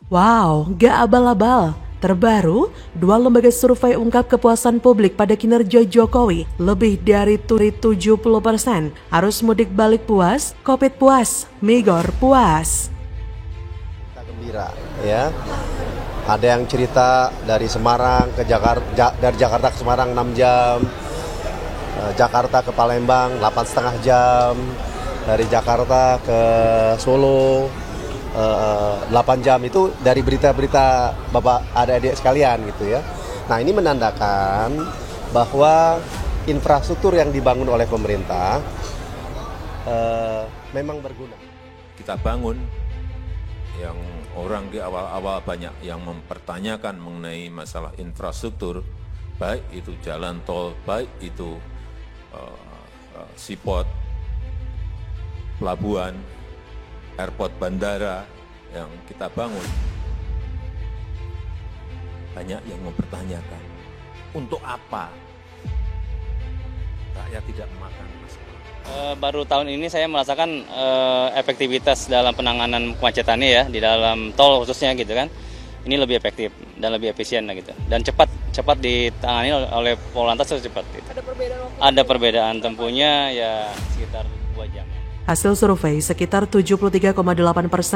Wow, gak abal-abal. Terbaru, dua lembaga survei ungkap kepuasan publik pada kinerja Jokowi lebih dari 70%. Arus mudik balik puas, Covid puas, Migor puas. Kita gembira ya. Ada yang cerita dari Semarang ke Jakarta, dari Jakarta ke Semarang 6 jam, Jakarta ke Palembang 8,5 jam, dari Jakarta ke Solo 8 jam. Itu dari berita-berita Bapak adik-adik sekalian gitu ya. Nah, ini menandakan bahwa infrastruktur yang dibangun oleh pemerintah memang berguna. Kita bangun yang orang di awal-awal banyak yang mempertanyakan mengenai masalah infrastruktur, baik itu jalan tol, baik itu seaport, pelabuhan, airport bandara yang kita bangun. Banyak yang mempertanyakan, untuk apa rakyat tidak memakan masalah. Baru tahun ini saya merasakan efektivitas dalam penanganan kemacetannya ya, di dalam tol khususnya gitu kan. Ini lebih efektif dan lebih efisien lah gitu. Dan cepat ditangani oleh Polantas itu cepat gitu. Ada perbedaan tempuhnya ya sekitar 2 jam. Hasil survei, sekitar 73,8%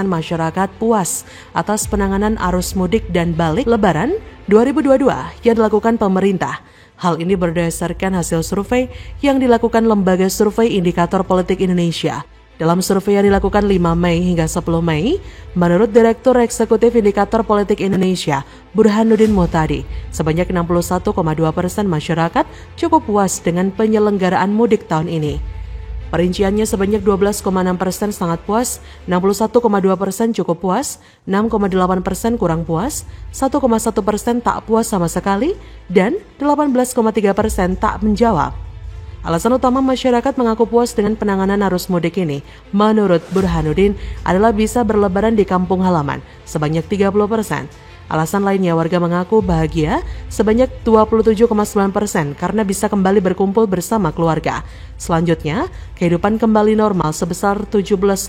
masyarakat puas atas penanganan arus mudik dan balik Lebaran 2022 yang dilakukan pemerintah. Hal ini berdasarkan hasil survei yang dilakukan Lembaga Survei Indikator Politik Indonesia. Dalam survei yang dilakukan 5 Mei hingga 10 Mei, menurut Direktur Eksekutif Indikator Politik Indonesia, Burhanuddin Muhtadi, sebanyak 61,2% masyarakat cukup puas dengan penyelenggaraan mudik tahun ini. Perinciannya sebanyak 12,6% sangat puas, 61,2% cukup puas, 6,8% kurang puas, 1,1% tak puas sama sekali, dan 18,3% tak menjawab. Alasan utama masyarakat mengaku puas dengan penanganan arus mudik ini, menurut Burhanuddin, adalah bisa berlebaran di kampung halaman, sebanyak 30%. Alasan lainnya warga mengaku bahagia sebanyak 27,9% karena bisa kembali berkumpul bersama keluarga. Selanjutnya, kehidupan kembali normal sebesar 17,6%,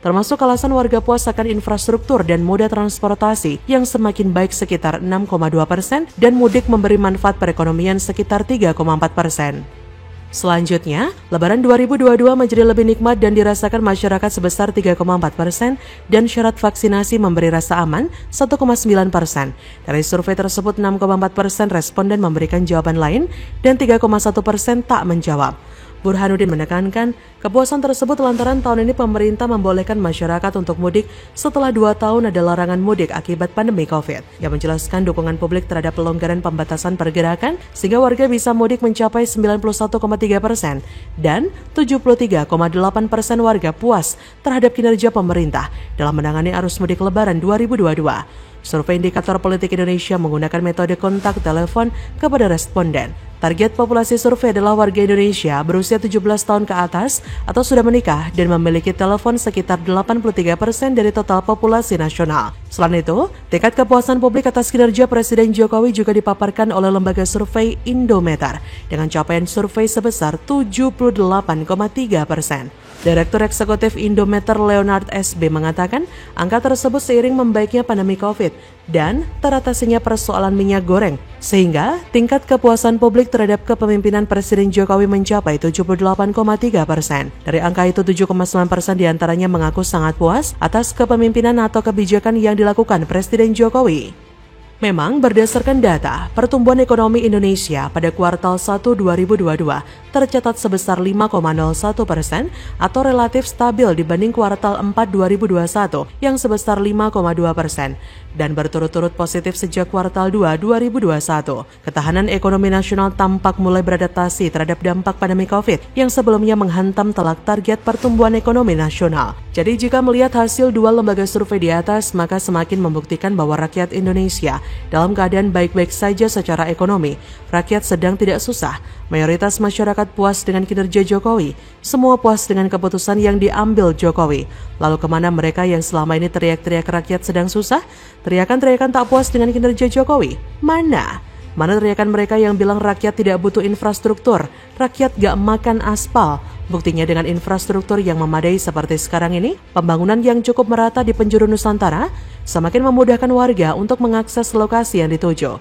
termasuk alasan warga puas akan infrastruktur dan moda transportasi yang semakin baik sekitar 6,2% dan mudik memberi manfaat perekonomian sekitar 3,4%. Selanjutnya, Lebaran 2022 menjadi lebih nikmat dan dirasakan masyarakat sebesar 3,4% dan syarat vaksinasi memberi rasa aman 1,9%. Dari survei tersebut 6,4% responden memberikan jawaban lain dan 3,1% tak menjawab. Burhanuddin menekankan kepuasan tersebut lantaran tahun ini pemerintah membolehkan masyarakat untuk mudik setelah 2 tahun ada larangan mudik akibat pandemi COVID. Yang menjelaskan dukungan publik terhadap pelonggaran pembatasan pergerakan sehingga warga bisa mudik mencapai 91,3% dan 73,8% warga puas terhadap kinerja pemerintah dalam menangani arus mudik Lebaran 2022. Survei Indikator Politik Indonesia menggunakan metode kontak telepon kepada responden. Target populasi survei adalah warga Indonesia berusia 17 tahun ke atas atau sudah menikah dan memiliki telepon sekitar 83% dari total populasi nasional. Selain itu, tingkat kepuasan publik atas kinerja Presiden Jokowi juga dipaparkan oleh lembaga survei Indometer dengan capaian survei sebesar 78,3%. Direktur Eksekutif Indometer Leonard SB mengatakan angka tersebut seiring membaiknya pandemi COVID dan teratasinya persoalan minyak goreng, sehingga tingkat kepuasan publik terhadap kepemimpinan Presiden Jokowi mencapai 78,3%. Dari angka itu 7,9% diantaranya mengaku sangat puas atas kepemimpinan atau kebijakan yang dilakukan Presiden Jokowi. Memang berdasarkan data, pertumbuhan ekonomi Indonesia pada kuartal 1 2022 tercatat sebesar 5,01% atau relatif stabil dibanding kuartal 4 2021 yang sebesar 5,2% dan berturut-turut positif sejak kuartal 2 2021. Ketahanan ekonomi nasional tampak mulai beradaptasi terhadap dampak pandemi COVID yang sebelumnya menghantam telak target pertumbuhan ekonomi nasional. Jadi jika melihat hasil dua lembaga survei di atas, maka semakin membuktikan bahwa rakyat Indonesia dalam keadaan baik-baik saja secara ekonomi. Rakyat sedang tidak susah. Mayoritas masyarakat puas dengan kinerja Jokowi. Semua puas dengan keputusan yang diambil Jokowi. Lalu kemana mereka yang selama ini teriak-teriak rakyat sedang susah? Teriakan-teriakan tak puas dengan kinerja Jokowi? Mana? Mana teriakan mereka yang bilang rakyat tidak butuh infrastruktur, rakyat gak makan aspal. Buktinya dengan infrastruktur yang memadai seperti sekarang ini, pembangunan yang cukup merata di penjuru Nusantara semakin memudahkan warga untuk mengakses lokasi yang dituju.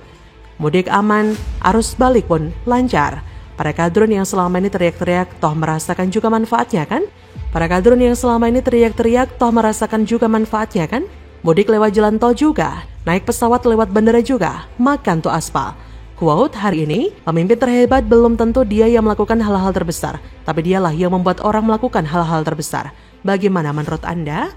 Mudik aman, arus balik pun lancar. Para kadrun yang selama ini teriak-teriak toh merasakan juga manfaatnya kan? Para kadrun yang selama ini teriak-teriak toh merasakan juga manfaatnya kan? Mudik lewat jalan tol juga, naik pesawat lewat bandara juga, makan tuh aspal. Quote, hari ini, pemimpin terhebat belum tentu dia yang melakukan hal-hal terbesar, tapi dialah yang membuat orang melakukan hal-hal terbesar. Bagaimana menurut Anda?